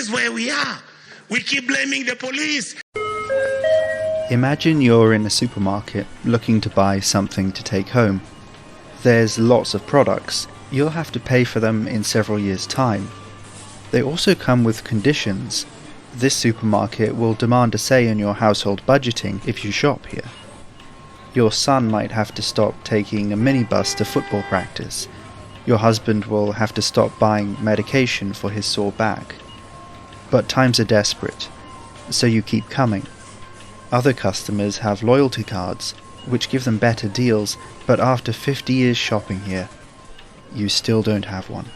is where we are. We keep blaming the police. Imagine you're in a supermarket looking to buy something to take home. There's lots of products. You'll have to pay for them in several years' time. They also come with conditions. This supermarket will demand a say in your household budgeting if you shop here. Your son might have to stop taking a minibus to football practice. Your husband will have to stop buying medication for his sore back. But times are desperate, so you keep coming. Other customers have loyalty cards, which give them better deals, but after 50 years shopping here, you still don't have one.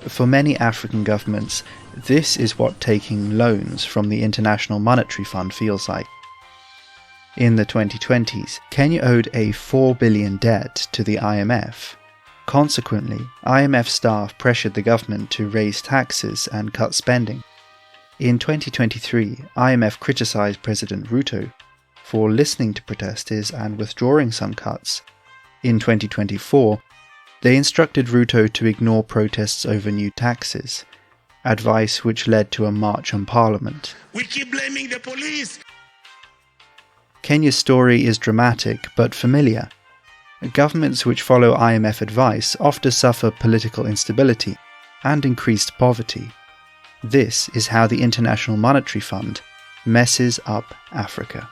For many African governments, this is what taking loans from the International Monetary Fund feels like. In the 2020s, Kenya owed a $4 billion debt to the IMF. Consequently, IMF staff pressured the government to raise taxes and cut spending. In 2023, IMF criticized President Ruto for listening to protesters and withdrawing some cuts. In 2024, they instructed Ruto to ignore protests over new taxes, advice which led to a march on parliament. We keep blaming the police. Kenya's story is dramatic but familiar. Governments which follow IMF advice often suffer political instability and increased poverty. This is how the International Monetary Fund messes up Africa.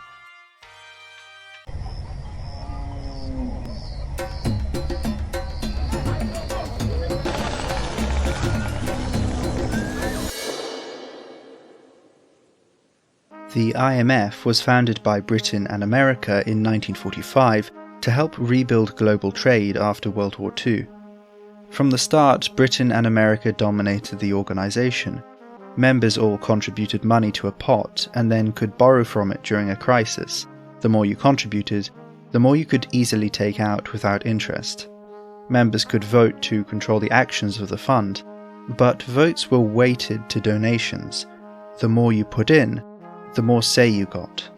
The IMF was founded by Britain and America in 1945 to help rebuild global trade after World War II. From the start, Britain and America dominated the organization. Members all contributed money to a pot and then could borrow from it during a crisis. The more you contributed, the more you could easily take out without interest. Members could vote to control the actions of the fund, but votes were weighted to donations. The more you put in, the more say you got.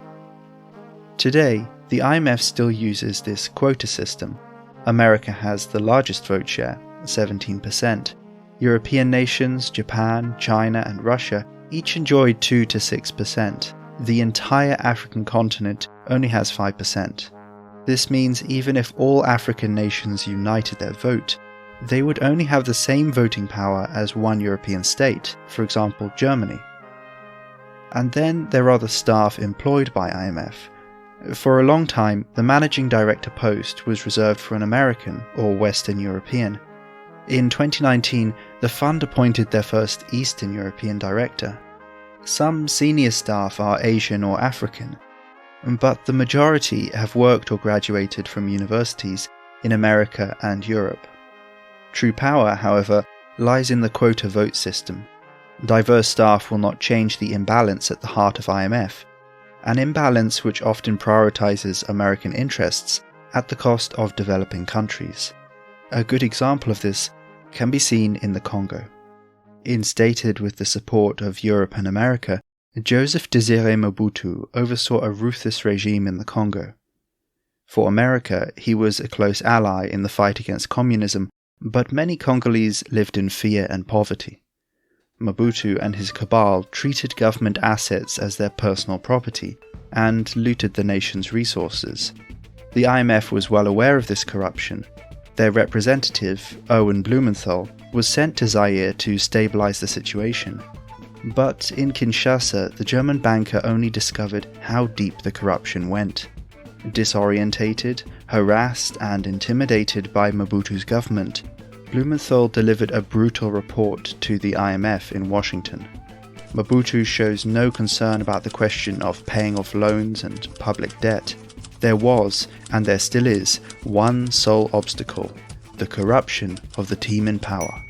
Today, the IMF still uses this quota system. America has the largest vote share, 17%. European nations, Japan, China, and Russia each enjoyed 2 to 6%. The entire African continent only has 5%. This means even if all African nations united their vote, they would only have the same voting power as one European state, for example, Germany. And then there are the staff employed by IMF. For a long time, the managing director post was reserved for an American or Western European. In 2019, the fund appointed their first Eastern European director. Some senior staff are Asian or African, but the majority have worked or graduated from universities in America and Europe. True power, however, lies in the quota vote system. Diverse staff will not change the imbalance at the heart of IMF, an imbalance which often prioritizes American interests at the cost of developing countries. A good example of this can be seen in the Congo. Instated with the support of Europe and America, Joseph Désiré Mobutu oversaw a ruthless regime in the Congo. For America, he was a close ally in the fight against communism, but many Congolese lived in fear and poverty. Mobutu and his cabal treated government assets as their personal property and looted the nation's resources. The IMF was well aware of this corruption. Their representative, Owen Blumenthal, was sent to Zaire to stabilize the situation. But in Kinshasa, the German banker only discovered how deep the corruption went. Disorientated, harassed, and intimidated by Mobutu's government, Blumenthal delivered a brutal report to the IMF in Washington. Mobutu shows no concern about the question of paying off loans and public debt. There was, and there still is, one sole obstacle: the corruption of the team in power.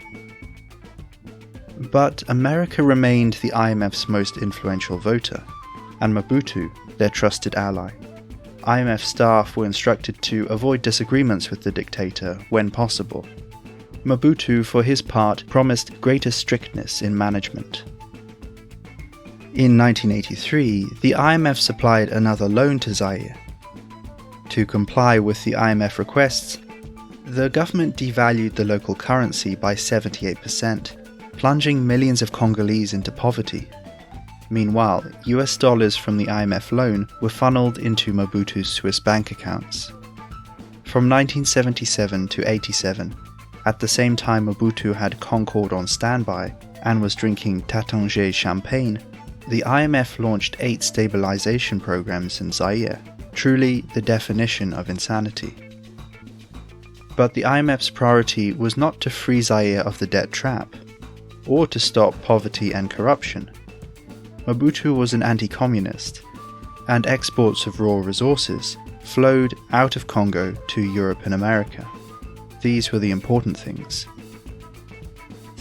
But America remained the IMF's most influential voter, and Mobutu their trusted ally. IMF staff were instructed to avoid disagreements with the dictator when possible. Mobutu, for his part, promised greater strictness in management. In 1983, the IMF supplied another loan to Zaire. To comply with the IMF requests, the government devalued the local currency by 78%, plunging millions of Congolese into poverty. Meanwhile, US dollars from the IMF loan were funneled into Mobutu's Swiss bank accounts. From 1977 to 87, at the same time Mobutu had Concorde on standby and was drinking Taittinger champagne, the IMF launched 8 stabilization programs in Zaire, truly the definition of insanity. But the IMF's priority was not to free Zaire of the debt trap, or to stop poverty and corruption. Mobutu was an anti-communist, and exports of raw resources flowed out of Congo to Europe and America. These were the important things.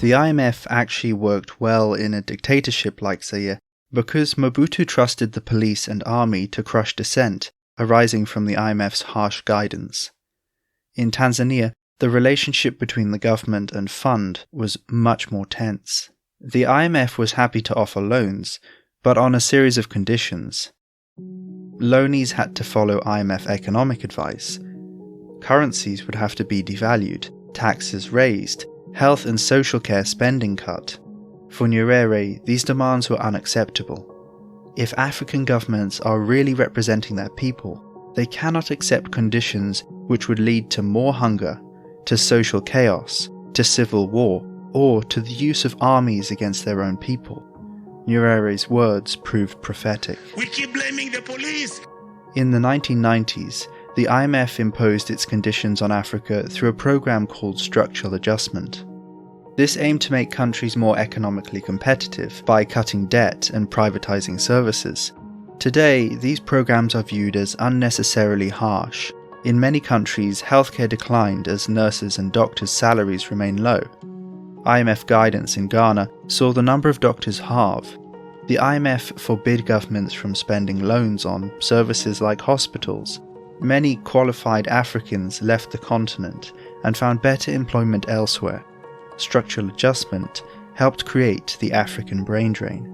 The IMF actually worked well in a dictatorship like Zaire because Mobutu trusted the police and army to crush dissent arising from the IMF's harsh guidance. In Tanzania, the relationship between the government and fund was much more tense. The IMF was happy to offer loans, but on a series of conditions. Loanees had to follow IMF economic advice. Currencies would have to be devalued, taxes raised, health and social care spending cut. For Nyerere, these demands were unacceptable. If African governments are really representing their people, they cannot accept conditions which would lead to more hunger, to social chaos, to civil war, or to the use of armies against their own people. Nyerere's words proved prophetic. We keep blaming the police. In the 1990s, the IMF imposed its conditions on Africa through a program called structural adjustment. This aimed to make countries more economically competitive by cutting debt and privatizing services. Today, these programs are viewed as unnecessarily harsh. In many countries, healthcare declined as nurses' and doctors' salaries remain low. IMF guidance in Ghana saw the number of doctors halve. The IMF forbid governments from spending loans on services like hospitals. Many qualified Africans left the continent and found better employment elsewhere. Structural adjustment helped create the African brain drain.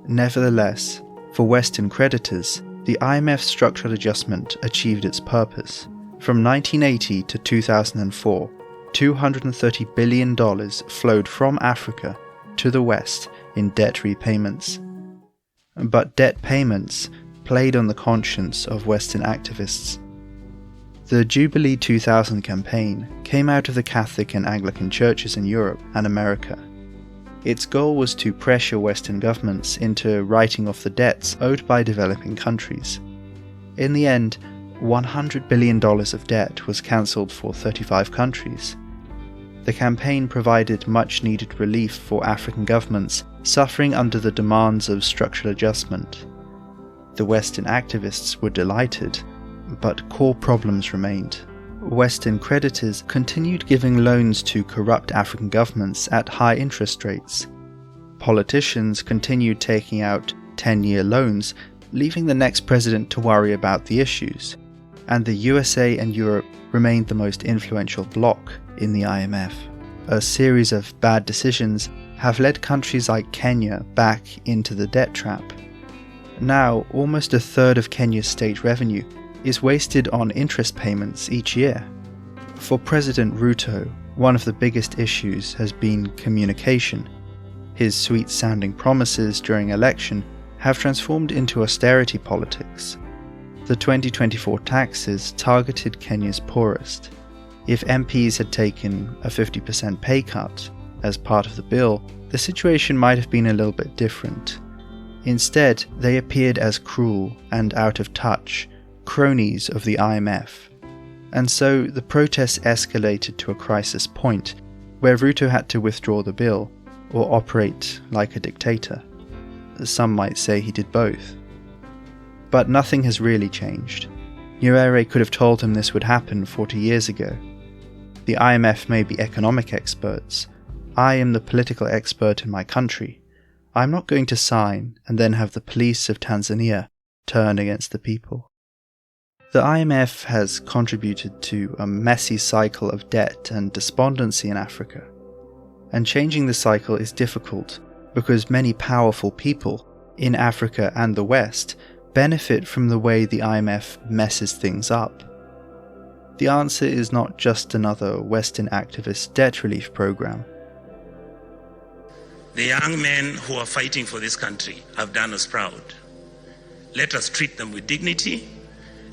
Nevertheless, for Western creditors, the IMF's structural adjustment achieved its purpose. From 1980 to 2004, $230 billion flowed from Africa to the West in debt repayments. But debt payments played on the conscience of Western activists. The Jubilee 2000 campaign came out of the Catholic and Anglican churches in Europe and America. Its goal was to pressure Western governments into writing off the debts owed by developing countries. In the end, $100 billion of debt was cancelled for 35 countries. The campaign provided much-needed relief for African governments suffering under the demands of structural adjustment. The Western activists were delighted, but core problems remained. Western creditors continued giving loans to corrupt African governments at high interest rates. Politicians continued taking out 10-year loans, leaving the next president to worry about the issues. And the USA and Europe remained the most influential bloc in the IMF. A series of bad decisions have led countries like Kenya back into the debt trap. Now, almost a third of Kenya's state revenue is wasted on interest payments each year. For President Ruto, one of the biggest issues has been communication. His sweet-sounding promises during election have transformed into austerity politics. The 2024 taxes targeted Kenya's poorest. If MPs had taken a 50% pay cut as part of the bill, the situation might have been a little bit different. Instead, they appeared as cruel and out of touch, cronies of the IMF. And so the protests escalated to a crisis point where Ruto had to withdraw the bill or operate like a dictator. Some might say he did both. But nothing has really changed. Nyerere could have told him this would happen 40 years ago. The IMF may be economic experts. I am the political expert in my country. I'm not going to sign and then have the police of Tanzania turn against the people. The IMF has contributed to a messy cycle of debt and despondency in Africa. And changing the cycle is difficult because many powerful people in Africa and the West benefit from the way the IMF messes things up. The answer is not just another Western activist debt relief program. The young men who are fighting for this country have done us proud. Let us treat them with dignity.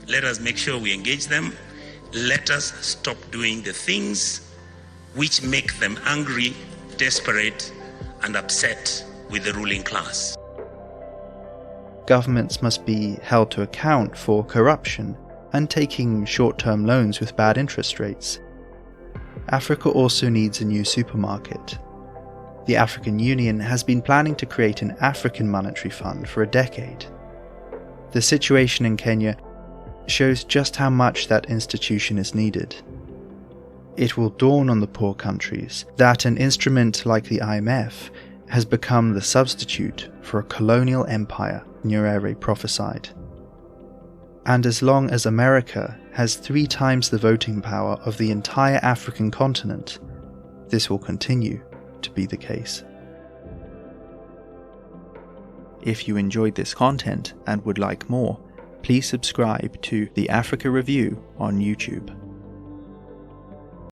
Let us make sure we engage them. Let us stop doing the things which make them angry, desperate, and upset with the ruling class. Governments must be held to account for corruption and taking short-term loans with bad interest rates. Africa also needs a new supermarket. The African Union has been planning to create an African monetary fund for a decade. The situation in Kenya shows just how much that institution is needed. It will dawn on the poor countries that an instrument like the IMF has become the substitute for a colonial empire, Nyerere prophesied. And as long as America has 3 times the voting power of the entire African continent, this will continue to be the case. If you enjoyed this content and would like more, please subscribe to The Africa Review on YouTube.